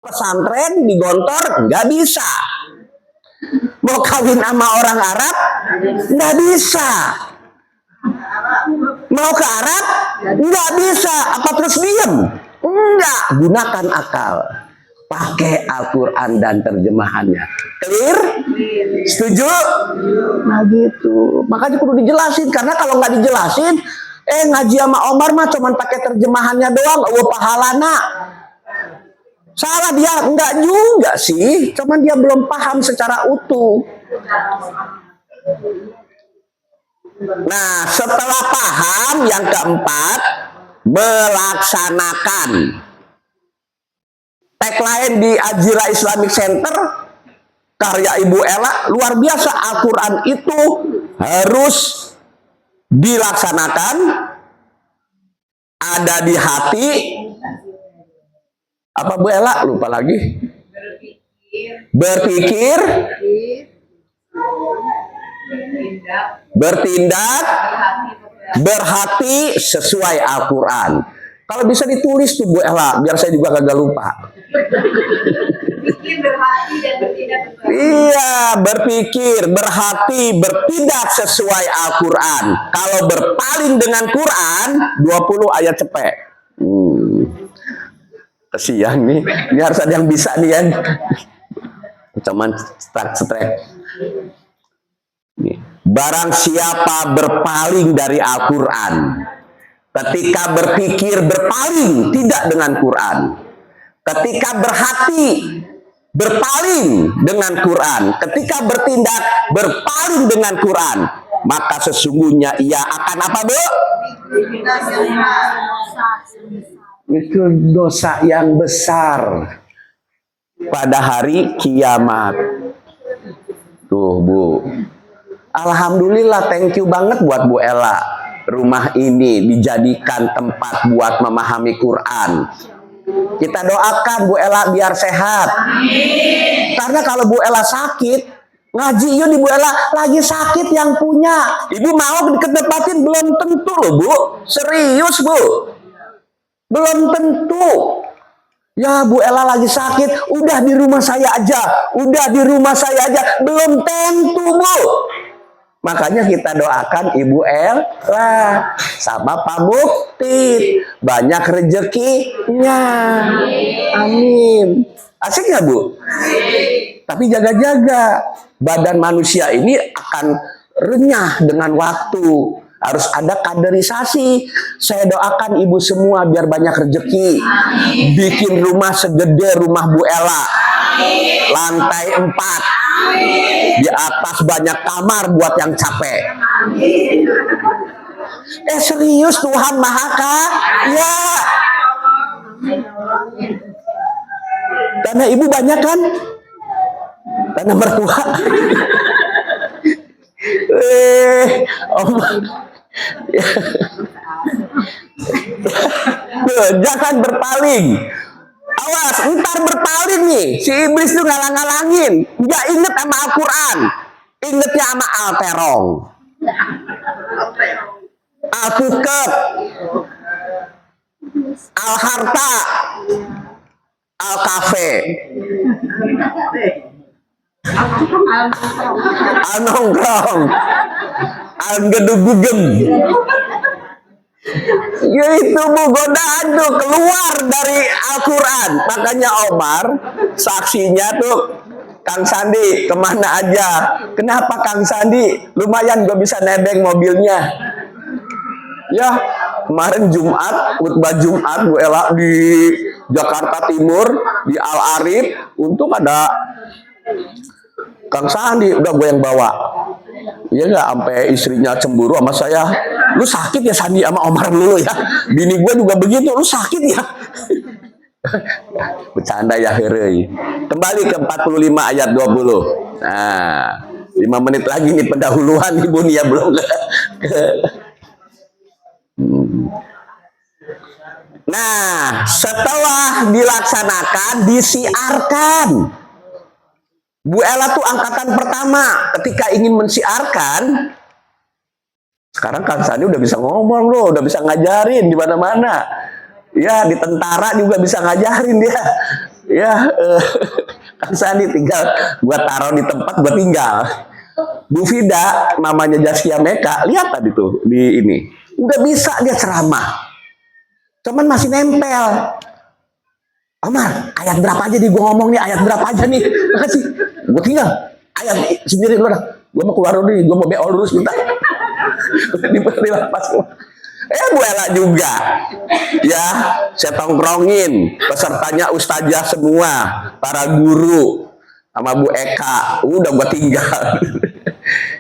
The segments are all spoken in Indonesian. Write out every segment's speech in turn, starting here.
pesantren digontor nggak bisa, mau kawin sama orang Arab nggak bisa, mau ke Arab nggak bisa. Apa terus diem? Enggak, gunakan akal, pakai Al-Quran dan terjemahannya. Clear? Setuju? Nah gitu, makanya perlu dijelasin, karena kalau nggak dijelasin ngaji sama Omar mah cuman pakai terjemahannya doang, pahalana. Salah dia? Enggak juga sih, cuman dia belum paham secara utuh. Nah, setelah paham, yang keempat, melaksanakan. Tagline di Ajira Islamic Center, karya Ibu Ella, luar biasa. Al-Quran itu harus dilaksanakan, ada di hati. Apa Bu Ella? Lupa lagi. Berpikir, bertindak, berhati sesuai Al-Quran. Kalau bisa ditulis tuh Bu Ella, biar saya juga kagak lupa. Iya, berpikir, berhati, bertindak sesuai Al-Quran. Kalau berpaling dengan Quran, 20 ayat cepet. Kesian nih, ini harus ada yang bisa nih kan. Cuman strek. Barang siapa berpaling dari Al-Quran, ketika berpikir berpaling tidak dengan Quran, ketika berhati berpaling dengan Quran, ketika bertindak berpaling dengan Quran, maka sesungguhnya ia akan apa, Bu? Itu dosa yang besar pada hari kiamat. Tuh Bu, alhamdulillah, thank you banget buat Bu Ella. Rumah ini dijadikan tempat buat memahami Quran. Kita doakan Bu Ella biar sehat. Amin. Karena kalau Bu Ella sakit, ngaji yuk di Bu Ella lagi sakit yang punya. Ibu mau dikedepatin? Belum tentu loh Bu. Serius Bu. Belum tentu. Ya Bu Ella lagi sakit, udah di rumah saya aja. Udah di rumah saya aja. Belum tentu Bu. Makanya kita doakan Ibu Ella sama Pak Mukti banyak rezekinya. Amin. Asik nggak Bu? Tapi jaga-jaga, badan manusia ini akan renyah dengan waktu. Harus ada kaderisasi. Saya doakan ibu semua biar banyak rezeki. Bikin rumah segede rumah Bu Ella. Lantai 4. Di atas banyak kamar buat yang capek. Serius, Tuhan Maha Kaya. Karena ibu banyak kan? Karena mertua. Jangan berpaling. Awas, ntar berpaling nih. Si iblis tuh ngalang-ngalangin. Nggak inget sama Al-Quran. Ingetnya sama Al-Terong, Al-Fuket, Al-Harta, Al-Cafe, Al-Nongkrong, Al-Gedugugem. Itu Bu, godaan tuh keluar dari Al-Quran. Makanya Omar saksinya tuh Kang Sandi kemana aja. Kenapa Kang Sandi? Lumayan gue bisa nebeng mobilnya. Ya kemarin Jumat, khutbah Jumat Bu Ella di Jakarta Timur di Al-Arif, untung ada Kang Sandi, udah gue yang bawa. Iya nggak, sampai istrinya cemburu sama saya. Lu sakit ya Sandi sama Omar dulu ya. Bini gue juga begitu, lu sakit ya. Bercanda ya herei. Kembali ke 45 ayat 20. Nah, 5 menit lagi nih pendahuluan Ibu nih ya, belum. Nah, setelah dilaksanakan, disiarkan. Bu Ella tuh angkatan pertama ketika ingin mensiarkan. Sekarang Kang Sandi udah bisa ngomong loh, udah bisa ngajarin di mana-mana. Ya, di tentara juga bisa ngajarin dia. Ya, Kang Sandi tinggal gua taruh di tempat gua tinggal. Bu Fida, namanya Zaskia Meka, lihat tadi tuh di ini. Udah bisa dia ceramah. Cuman masih nempel. Omar, ayat berapa aja nih gue ngomong nih, ayat berapa aja nih. Makasih. Gue tinggal ayat sendiri dulu dah. Gue mau keluar dulu nih, gue mau BO dulu sebentar. Dilepas. Bu Ella juga. Ya, saya tongkrongin pesertanya ustazah semua, para guru sama Bu Eka. Udah gue tinggal.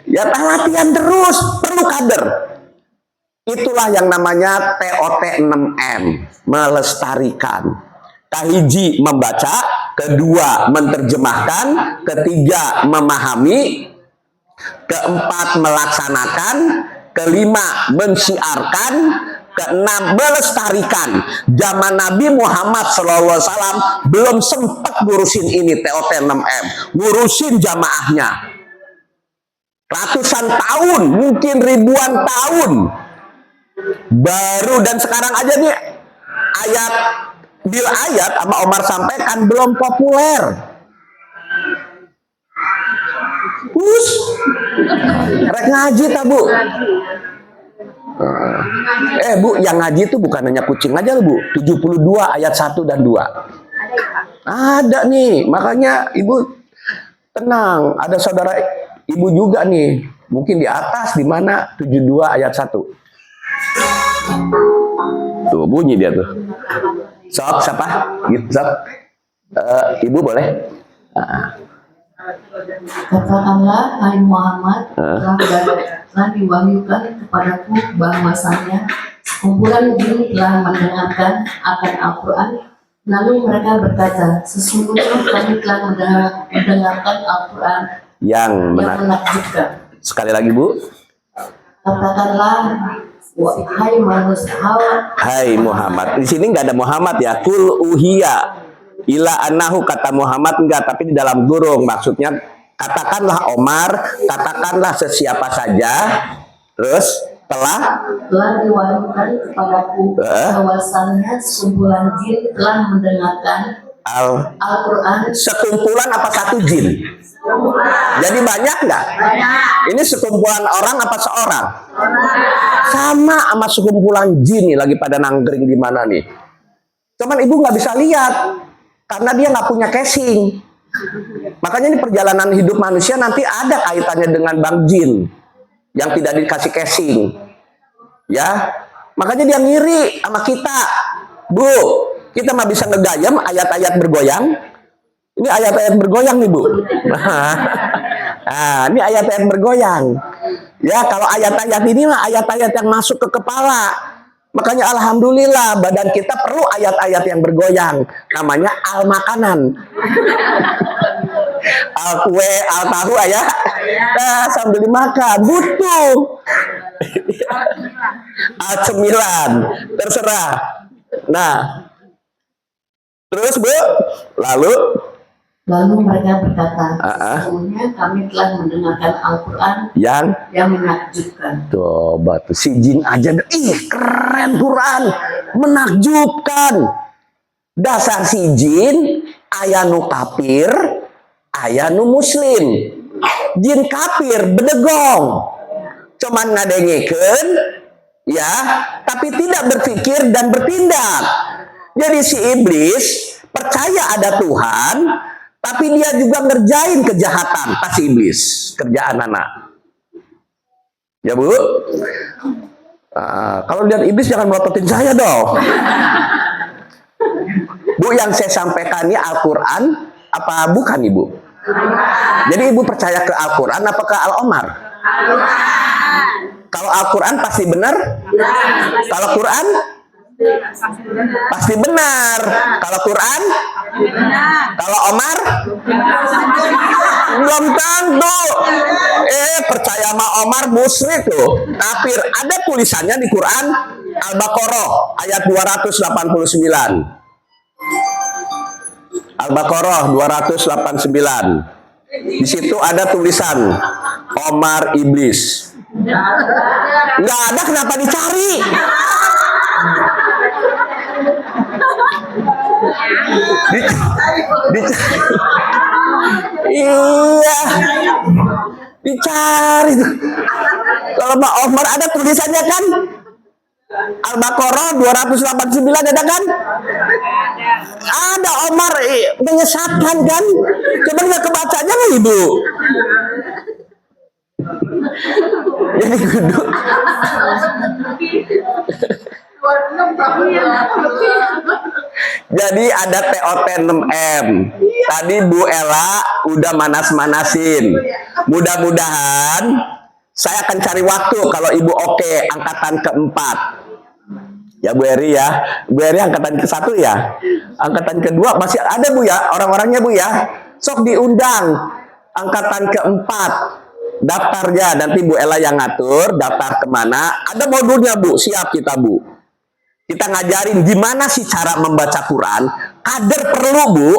Ya, latihan terus, perlu kader. Itulah yang namanya TOT 6M, melestarikan. Kahiji, membaca, kedua, menerjemahkan, ketiga, memahami, keempat, melaksanakan, kelima, mensiarkan, keenam, melestarikan. Zaman Nabi Muhammad SAW belum sempat ngurusin ini TOT 6M, ngurusin jamaahnya. Ratusan tahun, mungkin ribuan tahun. Baru dan sekarang aja nih ayat sama Omar sampaikan belum populer. Rek ngaji tak Bu? Bu, yang ngaji itu bukan hanya kucing aja Bu. 72 ayat 1 dan 2. Ada nih, makanya Ibu tenang. Ada saudara Ibu juga nih, mungkin di atas di mana 72 ayat 1. Tuh bunyi dia tuh. Sok siapa? Sok. Ibu boleh? Katakanlah, hai Muhammad, telah diwahyukan kepadaku bahwasanya kumpulan jin telah mendengarkan akan Al-Quran. Lalu mereka berkata, sesungguhnya kami telah mendengarkan Al-Quran yang menakjubkan. Sekali lagi Bu. Katakanlah, hai Muhammad. Di sini nggak ada Muhammad ya. Kul uhiya ila anahu, kata Muhammad enggak, tapi di dalam gurung. Maksudnya katakanlah Omar, katakanlah sesiapa saja. Terus telah diwahyukan kepadaku bahwasannya sekumpulan jin telah mendengarkan Al-Quran. Sekumpulan apa satu jin? Jadi banyak nggak? Ini sekumpulan orang apa seorang? Sama sama sekumpulan jin nih lagi pada nanggring di mana nih. Cuman Ibu nggak bisa lihat karena dia nggak punya casing. Makanya ini perjalanan hidup manusia nanti ada kaitannya dengan bang jin yang tidak dikasih casing. Ya, makanya dia ngiri sama kita. Bu, kita mah bisa ngegayam ayat-ayat bergoyang. Ini ayat-ayat bergoyang nih Bu. Nah, ini ayat-ayat bergoyang. Ya, kalau ayat-ayat ini mah ayat-ayat yang masuk ke kepala. Makanya alhamdulillah badan kita perlu ayat-ayat yang bergoyang. Namanya al-makanan. Al-kue, al-tahu ya. Nah, sambil dimakan. Butuh. Al-cemilan. Terserah. Nah. Terus Bu. Lalu mereka berkata, sesungguhnya kami telah mendengarkan Al-Quran yang menakjubkan. Coba tuh, si jin aja, keren Quran, menakjubkan. Dasar si jin, ayanu kafir, ayanu muslim. Jin kafir, bedegong. Cuman ngadengikeun, ya, tapi tidak berpikir dan bertindak. Jadi si iblis percaya ada Tuhan, tapi dia juga ngerjain kejahatan. Pasti iblis kerjaan anak. Ya Bu. Kalau lihat iblis jangan melototin saya dong. Bu, yang saya sampaikan ini Al-Quran apa bukan Ibu? Jadi Ibu percaya ke Al-Quran apa ke Al-Omar? Kalau Al-Quran pasti benar? Kalau Quran? Pasti benar. Kalau Quran? Kalau Omar? Belum tentu. Percaya sama Omar musyrik loh. Kafir. Ada tulisannya di Quran Al-Baqarah ayat 289. Al-Baqarah 289. Di situ ada tulisan Omar iblis. Nggak ada, kenapa dicari? Iya, dicari tuh. Kalau Pak Omar ada tulisannya kan? Al-Baqarah 289 ada kan? Ada Omar menyesatkan kan? Cuman nggak kebacanya nih Ibu. Jadi kudu. Jadi ada TOT 6M. Tadi Bu Ella udah manas-manasin. Mudah-mudahan saya akan cari waktu kalau Ibu oke angkatan keempat. Ya Bu Eri ya. Bu Eri angkatan ke-1 ya. Angkatan kedua masih ada Bu ya, orang-orangnya Bu ya. Sok diundang angkatan keempat. Daftarnya nanti Bu Ella yang ngatur, daftar kemana. Ada modulnya Bu, siap kita Bu. Kita ngajarin gimana sih cara membaca Quran. Kader perlu Bu.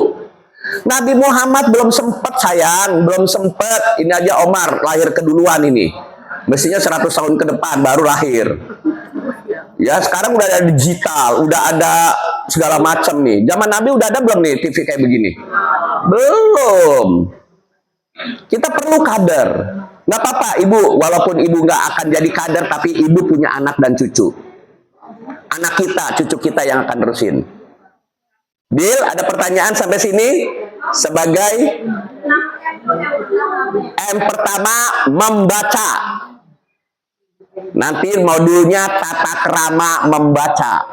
Nabi Muhammad belum sempet sayang, belum sempet. Ini aja Omar lahir keduluan ini. Mestinya 100 tahun ke depan baru lahir. Ya sekarang udah ada digital, udah ada segala macam nih. Zaman Nabi udah ada belum nih TV kayak begini? Belum. Kita perlu kader. Nggak apa-apa Ibu, walaupun Ibu nggak akan jadi kader, tapi Ibu punya anak dan cucu. Anak kita, cucu kita yang akan terusin. Deal, ada pertanyaan sampai sini? Sebagai M pertama, membaca. Nanti modulnya tata krama membaca.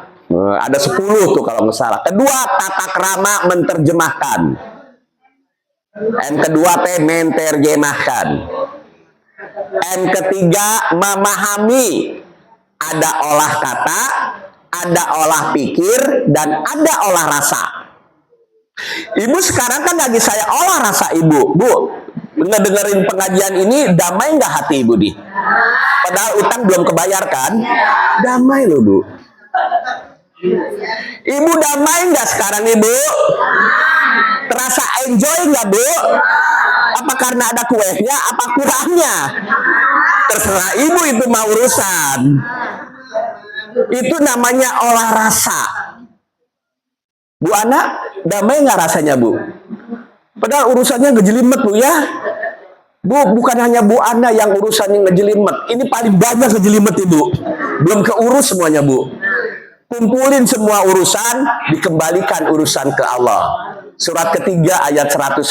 Ada 10 tuh kalau nggak salah. Kedua, tata krama menterjemahkan. M kedua teh menterjemahkan. M ketiga, memahami. Ada olah kata, ada olah pikir, dan ada olah rasa. Ibu sekarang kan lagi saya olah rasa Ibu. Bu, ngedengerin pengajian ini damai nggak hati Ibu di? Padahal utang belum kebayarkan. Damai loh Bu. Ibu damai nggak sekarang Ibu? Terasa enjoy nggak Bu? Apa karena ada kuenya? Apa kurangnya? Terserah Ibu, itu mau urusan. Itu namanya olah rasa. Bu Ana, damai nggak rasanya Bu? Padahal urusannya ngejelimet Bu ya. Bu, bukan hanya Bu Ana yang urusannya ngejelimet. Ini paling banyak ngejelimet Ibu. Belum keurus semuanya Bu. Kumpulin semua urusan, dikembalikan urusan ke Allah. Surat ketiga ayat 109.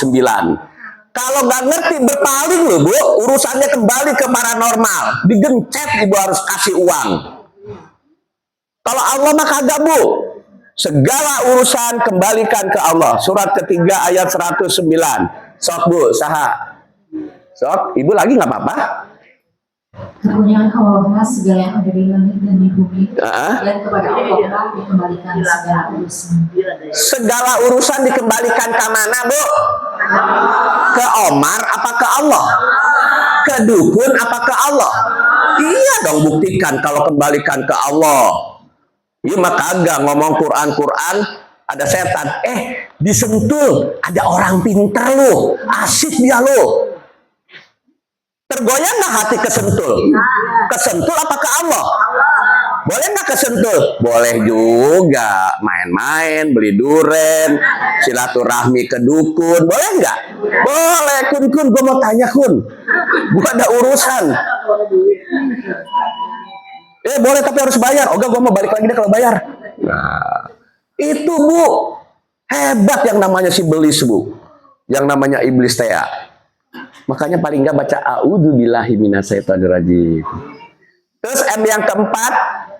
Kalau nggak ngerti berpaling loh Bu, urusannya kembali ke paranormal. Digencet Ibu harus kasih uang. Kalau Allah mah kagak Bu. Segala urusan kembalikan ke Allah. Surat ketiga ayat 109. Sok Bu, saha. Sok, Ibu lagi nggak apa-apa? Kepunyaan Allah segala yang ada di langit dan di bumi, dan kepada Allah dikembalikan segala urusan. Segala urusan dikembalikan ke mana Bu? Ke Omar apa ke Allah? Ke dukun apa ke Allah? Iya dong, buktikan kalau kembalikan ke Allah. Iya maka agak ngomong Quran ada setan. Disentul ada orang pintar lo, asik dia lo. Tergoyang nggak hati kesentul? Kesentul apa ke Allah? Boleh nggak kesentul? Boleh juga. Main-main, beli duren, silaturahmi ke dukun. Boleh nggak? Boleh. Kun, gue mau tanya Kun. Gue ada urusan. Boleh tapi harus bayar. Oga, gue mau balik lagi deh kalau bayar. Nah, itu Bu. Hebat yang namanya si belis Bu. Yang namanya iblis teh. Makanya paling nggak baca a'udzubillahi minasyaitonirrajim. Terus M yang keempat,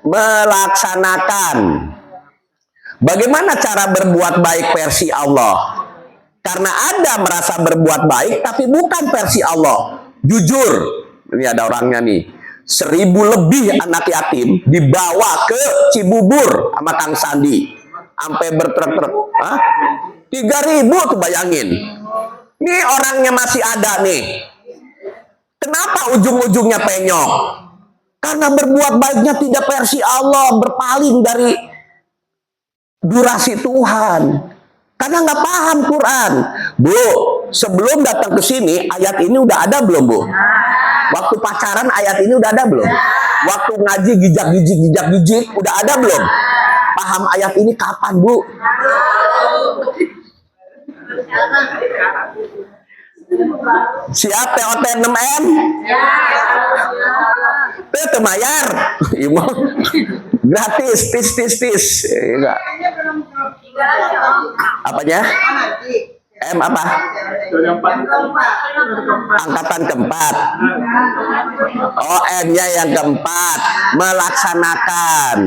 melaksanakan. Bagaimana cara berbuat baik versi Allah? Karena ada merasa berbuat baik tapi bukan versi Allah. Jujur, ini ada orangnya nih. 1000 lebih anak yatim dibawa ke Cibubur sama Kang Sandi. Sampai bertrek-trek. 3.000 tuh bayangin. Ini orangnya masih ada nih. Kenapa ujung-ujungnya penyok? Karena berbuat baiknya tidak versi Allah, berpaling dari durasi Tuhan. Karena nggak paham Quran. Bu, sebelum datang ke sini, ayat ini udah ada belum Bu? Waktu pacaran ayat ini udah ada belum? Waktu ngaji gijak-gijik, udah ada belum? Paham ayat ini kapan Bu? Siap TOT 6M? Itu temayar. Ibu gratis, tis. Enggak. Apanya? M apa? Angkatan keempat. Oh, M-nya yang keempat. Melaksanakan.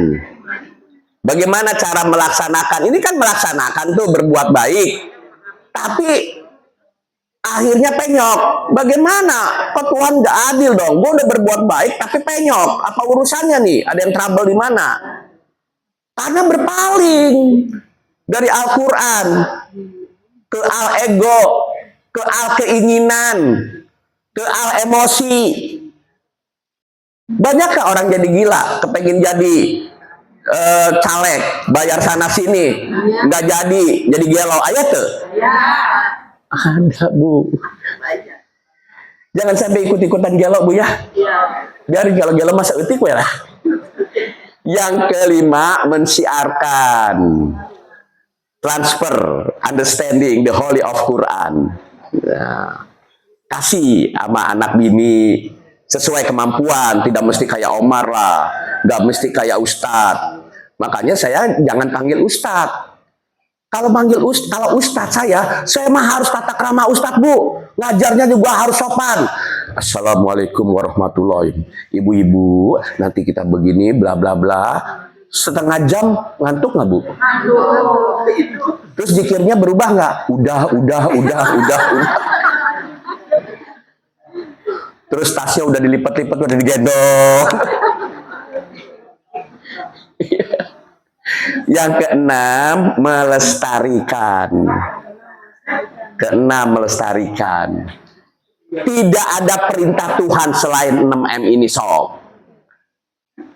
Bagaimana cara melaksanakan? Ini kan melaksanakan tuh berbuat baik. Tapi akhirnya penyok. Bagaimana? Kok Tuhan gak adil dong? Gue udah berbuat baik tapi penyok. Apa urusannya nih? Ada yang trouble di mana? Karena berpaling dari Al-Quran ke al-ego, ke al-keinginan, ke al-emosi. Banyakkah orang jadi gila, kepengen jadi caleg, bayar sana sini, nggak jadi gelo, ayo tuh. Ada Bu. Jangan sampai ikut-ikutan gelo Bu ya. Biarin kalau gelo masa utik ya. Yang kelima, mensiarkan. Transfer, understanding the holy of Quran. Ya. Kasih sama anak bini sesuai kemampuan, tidak mesti kayak Omar lah, nggak mesti kayak Ustadz. Makanya saya jangan panggil Ustadz. Kalau kalau Ustadz saya mah harus tata krama Ustadz Bu. Ngajarnya juga harus sopan. Assalamualaikum warahmatullahi. Ibu-ibu, nanti kita begini, bla bla bla. Setengah jam ngantuk nggak Bu? Terus zikirnya berubah nggak? Udah. Terus tasnya udah dilipat-lipat, udah digendong. Yang keenam, melestarikan. Melestarikan. Tidak ada perintah Tuhan selain 6M ini sob.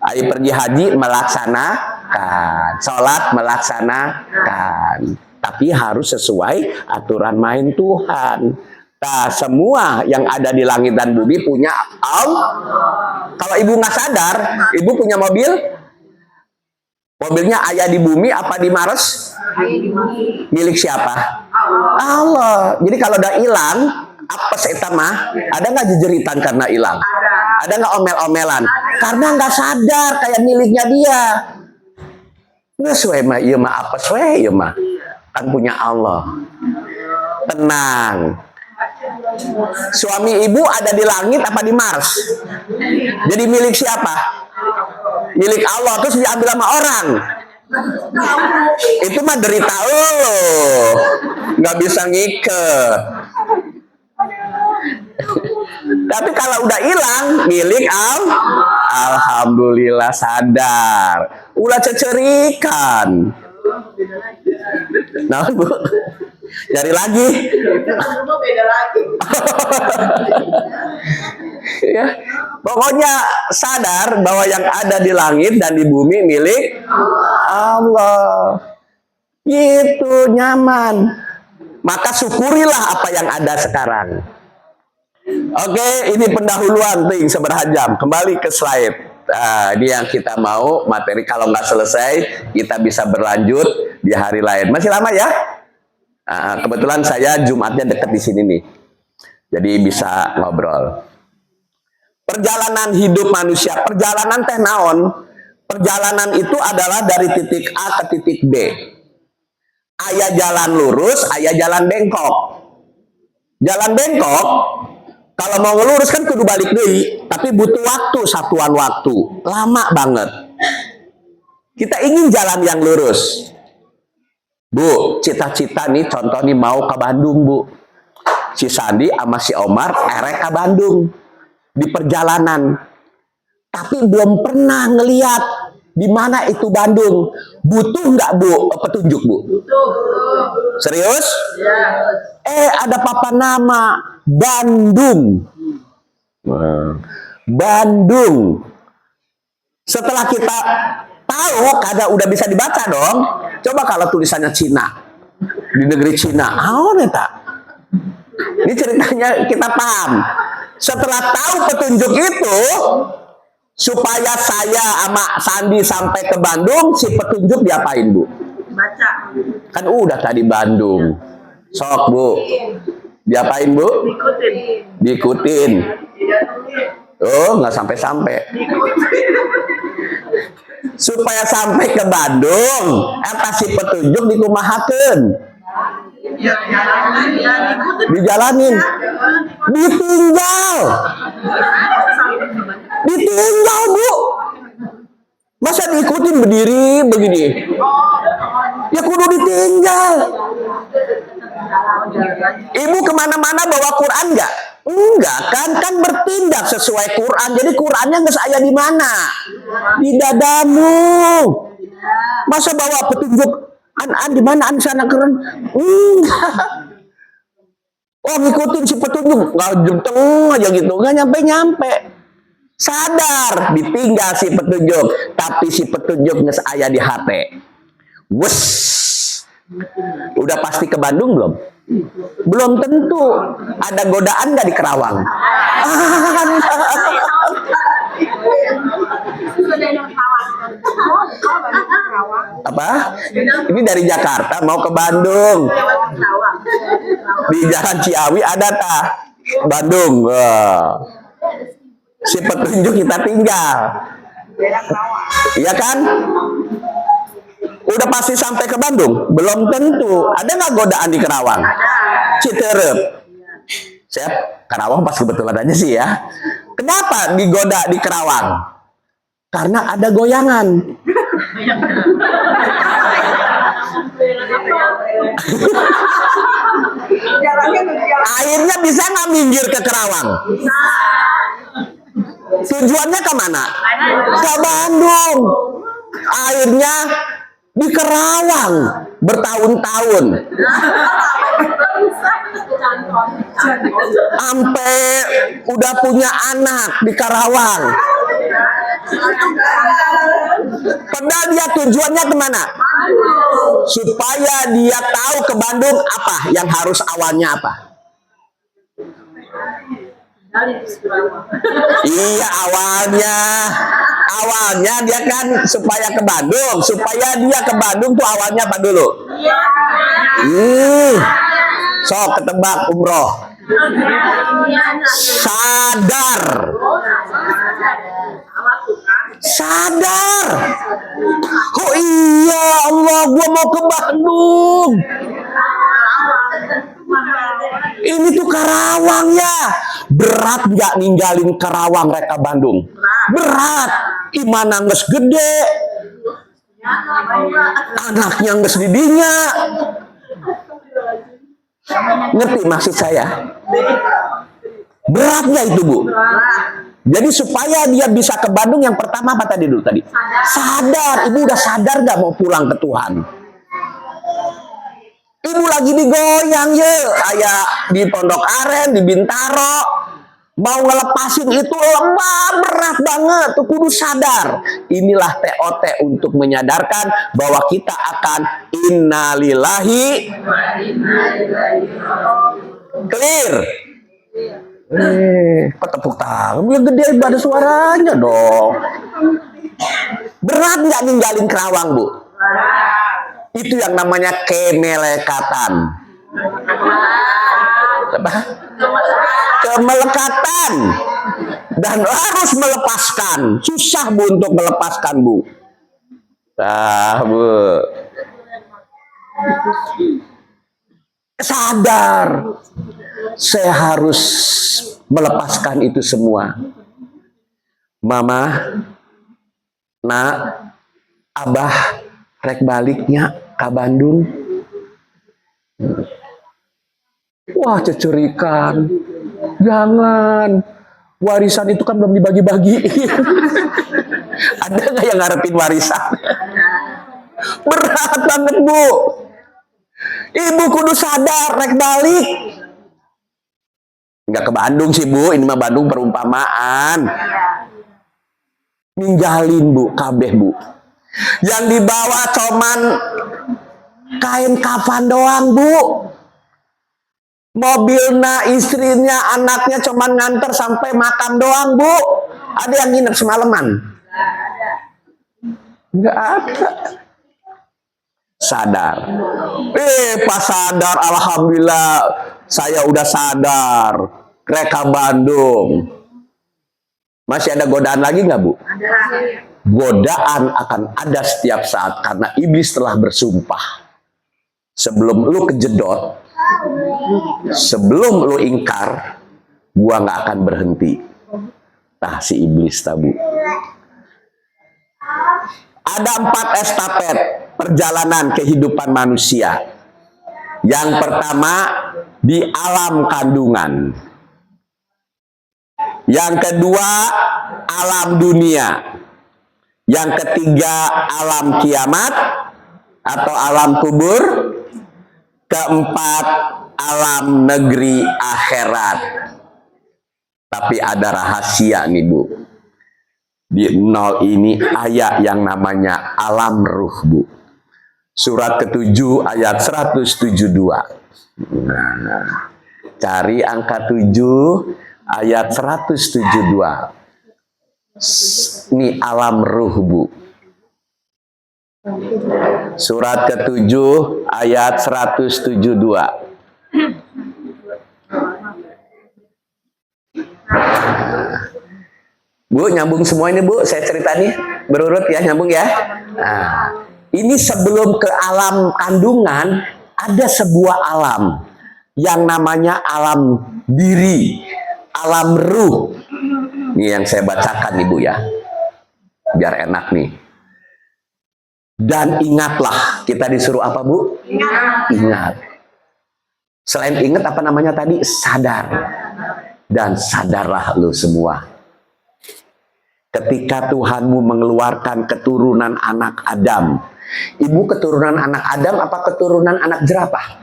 Ayo pergi haji, melaksanakan. Sholat, melaksanakan. Tapi harus sesuai aturan main Tuhan. Nah, semua yang ada di langit dan bumi punya Allah. Kalau ibu nggak sadar, ibu punya mobil. Mobilnya ayah di bumi apa di Mars? Milik siapa? Allah. Jadi kalau udah hilang, apa mah? Ada nggak jejeritan karena hilang? Ada nggak omel-omelan? Karena nggak sadar kayak miliknya dia. Nggak sesuai mah, iya mah apa sesuai iya mah? Kan punya Allah. Tenang. Suami ibu ada di langit apa di Mars? Jadi milik siapa? Milik Allah, terus diambil sama orang. Itu mah derita lo, nggak bisa ngiket. Tapi kalau udah hilang, milik alhamdulillah sadar. Ulah cecerikan. Nah Bu, cari lagi. Ya, pokoknya sadar bahwa yang ada di langit dan di bumi milik Allah. Gitu, nyaman. Maka syukurilah apa yang ada sekarang. Oke, ini pendahuluan ting seberhajam. Kembali ke slide. Nah, ini yang kita mau materi. Kalau nggak selesai, kita bisa berlanjut di hari lain. Masih lama ya? Nah, kebetulan saya Jumatnya dekat di sini nih, jadi bisa ngobrol. Perjalanan hidup manusia, perjalanan teh naon? Perjalanan itu adalah dari titik A ke titik B. Aya jalan lurus, aya jalan bengkok. Jalan bengkok, kalau mau ngelurus kan kudu balik deui, tapi butuh waktu, satuan waktu. Lama banget. Kita ingin jalan yang lurus. Bu, cita-cita nih contoh nih mau ke Bandung, Bu. Si Sandi sama si Omar erek ke Bandung. Di perjalanan. Tapi belum pernah ngeliat di mana itu Bandung. Butuh nggak Bu petunjuk, Bu? Butuh. Serius? Ya. Ada papan nama Bandung. Bandung. Setelah kita tahu, karena udah bisa dibaca dong. Coba kalau tulisannya Cina, di negeri Cina, ini ceritanya kita paham. Setelah tahu petunjuk itu, supaya saya sama Sandi sampai ke Bandung, si petunjuk diapain Bu? Baca. Kan udah tadi Bandung. Sok Bu. Diapain Bu? Diikutin. Oh, nggak sampai-sampai. Supaya sampai ke Bandung, kasih petunjuk dikumahakeun. Dijalanin. Ditinggal. Ditinggal, Bu. Masa diikutin berdiri begini? Ya kudu ditinggal. Ibu kemana-mana bawa Quran nggak? Enggak kan? Kan bertindak sesuai Quran. Jadi Qurannya nggak saya di mana? Di dadamu. Masa bawa petunjuk an di mana an sana keren? Enggak. Oh ngikutin si petunjuk, nggak jenteng aja gitu, nggak nyampe. Sadar, ditinggal si petunjuk, tapi si petunjuk nggak aya di HP. Wes, udah pasti ke Bandung belum? Belum tentu. Ada godaan nggak di Kerawang? Apa? Ini dari Jakarta mau ke Bandung. Di Jalan Ciawi ada tah Bandung. Si petunjuk kita tinggal. Iya kan? Udah pasti sampai ke Bandung? Belum tentu. Ada nggak godaan di Kerawang? Citerep. Siap, Kerawang pas kebetulan aja sih ya. Kenapa digoda di Kerawang? Karena ada goyangan. Akhirnya bisa nggak minggir ke Kerawang? Tujuannya kemana? Ke Bandung. Akhirnya di Kerawang bertahun-tahun. Sampai udah punya anak di Karawang. Padahal dia tujuannya kemana? Supaya dia tahu ke Bandung apa yang harus awalnya apa. Iya awalnya dia kan supaya ke Bandung, tuh awalnya apa dulu? Sok ketebak umroh. Sadar. Oh iya Allah, gua mau ke Bandung. Ini tuh Karawang ya. Berat nggak ninggalin Karawang reka Bandung? Berat. Imana nges gede. Anaknya nges didinya. Ngerti maksud saya? Beratnya itu Bu. Jadi supaya dia bisa ke Bandung yang pertama apa tadi dulu tadi? Sadar. Ibu udah sadar gak mau pulang ke Tuhan? Ibu lagi digoyang ya, kayak di Pondok Aren, di Bintaro. Mau ngelepasin itu lemah, berat banget. Tuh kudu sadar. Inilah TOT untuk menyadarkan bahwa kita akan innalillahi. Clear? Kok tepuk tangan? Ya gede pada suaranya dong. Berat nggak ninggalin Kerawang Bu? Itu yang namanya kemelekatan. Apa? Kemelekatan. Dan harus melepaskan. Susah Bu untuk melepaskan Bu. Bu. Sadar. Saya harus melepaskan itu semua. Mama, nak, abah, rek baliknya ke Bandung. Wah, cecerikan. Jangan. Warisan itu kan belum dibagi-bagi. Ada nggak yang ngarepin warisan? Berat banget Bu. Ibu kudu sadar, rek balik. Nggak ke Bandung sih Bu, ini mah Bandung perumpamaan. Ninggalin Bu, kabeh Bu. Yang dibawa cuman kain kafan doang Bu. Mobilnya, istrinya, anaknya cuman nganter sampai makam doang Bu. Ada yang nginep semalaman? Nggak ada. Sadar. Pas sadar, alhamdulillah, saya udah sadar. Reka Bandung. Masih ada godaan lagi nggak, Bu? Ada. Godaan akan ada setiap saat karena iblis telah bersumpah. Sebelum lu kejedot, sebelum lu ingkar, gua nggak akan berhenti. Nah, si iblis tabu. Ada 4 estafet perjalanan kehidupan manusia. Yang pertama di alam kandungan. Yang kedua alam dunia. Yang ketiga alam kiamat atau alam kubur. Keempat alam negeri akhirat. Tapi ada rahasia nih, Bu. Di 0 ini ayat yang namanya alam ruh, Bu. Surat ke-7 ayat 172. Nah, cari angka 7 ayat 172. Ini alam ruh, Bu. Surat ke-7 ayat 172. Bu, nyambung semua ini, Bu. Saya cerita nih berurut ya, nyambung ya. Nah, ini sebelum ke alam kandungan ada sebuah alam yang namanya alam diri, alam ruh. Ini yang saya bacakan nih, Bu ya. Biar enak nih. Dan ingatlah, kita disuruh apa, Bu? Ingat. Selain ingat apa namanya tadi? Sadar. Dan sadarlah lu semua. Ketika Tuhanmu mengeluarkan keturunan anak Adam. Ibu keturunan anak Adam apa keturunan anak jerapah?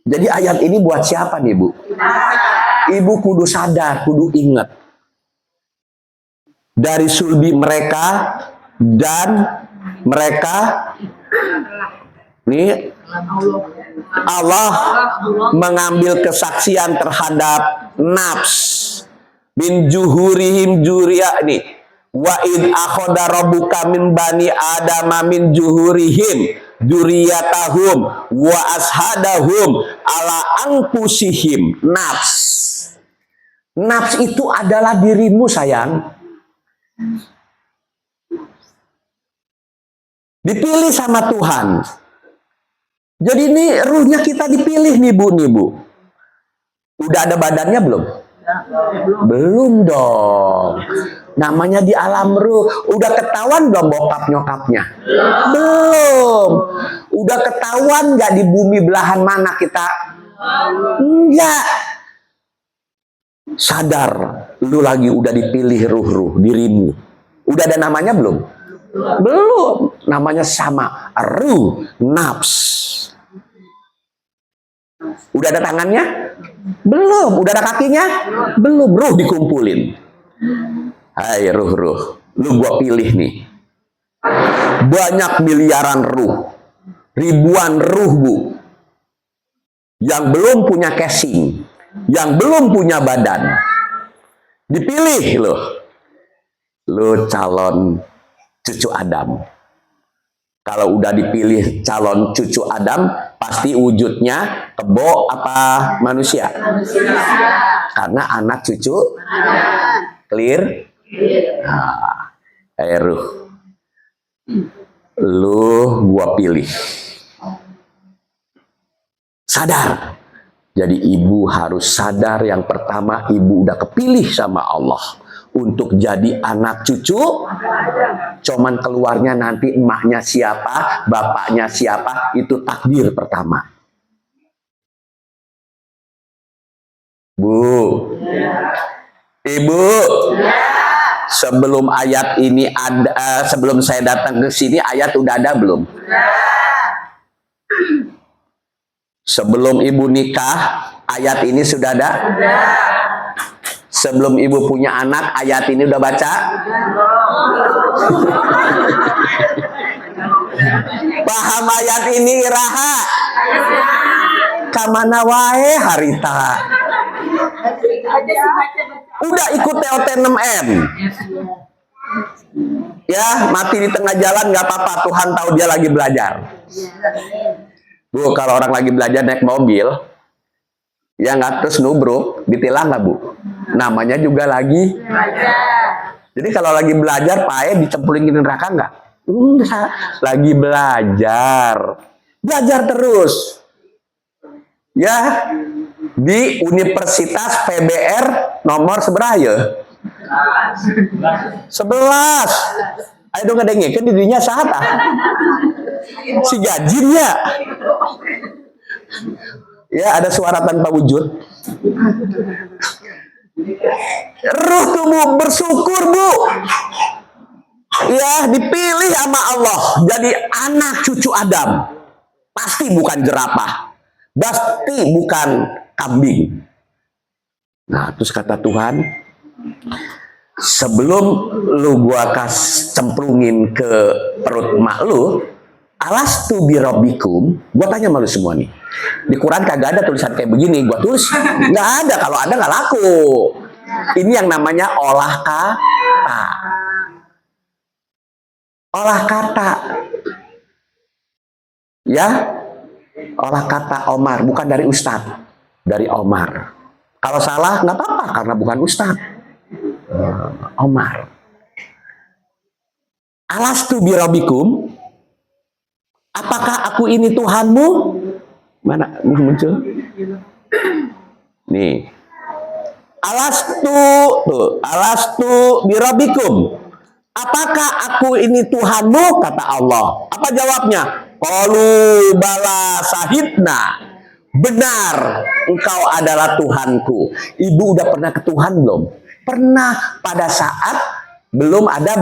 Jadi ayat ini buat siapa nih, Bu? Ibu kudu sadar, kudu ingat. Dari sulbi mereka dan mereka nih Allah mengambil kesaksian terhadap nafs min juhurihim juria nih wa id akhoda rabbuka min bani adama min juhurihim juriyatahum wa ashadahum ala anfusihim. Nafs itu adalah dirimu, sayang. Dipilih sama Tuhan. Jadi ini ruhnya kita dipilih nih, Bu. Udah ada badannya belum? Belum dong. Namanya di alam ruh. Udah ketahuan belum bokap nyokapnya? Belum. Udah ketahuan nggak di bumi belahan mana kita? Enggak. Sadar, lu lagi udah dipilih ruh dirimu. Udah ada namanya belum? Belum. Namanya sama, ruh, nafs. Udah ada tangannya? Belum. Udah ada kakinya? Belum. Ruh dikumpulin. Hai ruh, lu gua pilih nih. Banyak miliaran ruh. Ribuan ruh, Bu. Yang belum punya casing. Yang belum punya badan. Dipilih loh. Lu calon cucu Adam. Kalau udah dipilih calon cucu Adam, pasti wujudnya kebo apa manusia? Karena anak cucu. Clear? Nah, ruh. Lu gua pilih. Sadar. Jadi ibu harus sadar, yang pertama ibu udah kepilih sama Allah untuk jadi anak cucu. Cuman keluarnya nanti emaknya siapa, bapaknya siapa, itu takdir pertama. Bu, Ibu, sebelum ayat ini ada, sebelum saya datang ke sini ayat udah ada belum? Sebelum ibu nikah, ayat ini sudah ada? Sebelum ibu punya anak, ayat ini udah baca? Paham ayat ini, Raha? Kamana wae harita? Udah ikut TOT 6M? Ya, mati di tengah jalan nggak apa-apa. Tuhan tahu dia lagi belajar. Bu, kalau orang lagi belajar naik mobil, ya nggak terus nubruk, ditilang nggak Bu? Namanya juga lagi belajar. Jadi kalau lagi belajar, pae dicemplungin ke neraka nggak? Enggak, lagi belajar. Belajar terus. Ya, di Universitas PBR nomor seberapa ya? 11. Ayo dong ngedengin, kan dirinya saat si gajinnya. Ya, ada suara tanpa wujud. Ruh tubuh bersyukur Bu. Ya, dipilih sama Allah jadi anak cucu Adam. Pasti bukan jerapah. Pasti bukan kambing. Nah, terus kata Tuhan, sebelum lu gua cemplungin ke perut mak lu, alastu birabbikum, gua tanya sama lu semua nih. Di Quran kagak ada tulisan kayak begini, gua tulis. Nggak ada, kalau ada nggak laku. Ini yang namanya olah kata. Olah kata. Ya, olah kata Omar, bukan dari Ustadz, dari Omar. Kalau salah nggak apa-apa karena bukan Ustadz. Omar. Alastu birabbikum, apakah aku ini Tuhanmu? Mana muncul? Nih. Alastu birabbikum. Apakah aku ini Tuhanmu? Kata Allah. Apa jawabnya? Qalu bala sahidna. Benar, engkau adalah Tuhanku. Ibu udah pernah ke Tuhan belum? Pernah, pada saat belum ada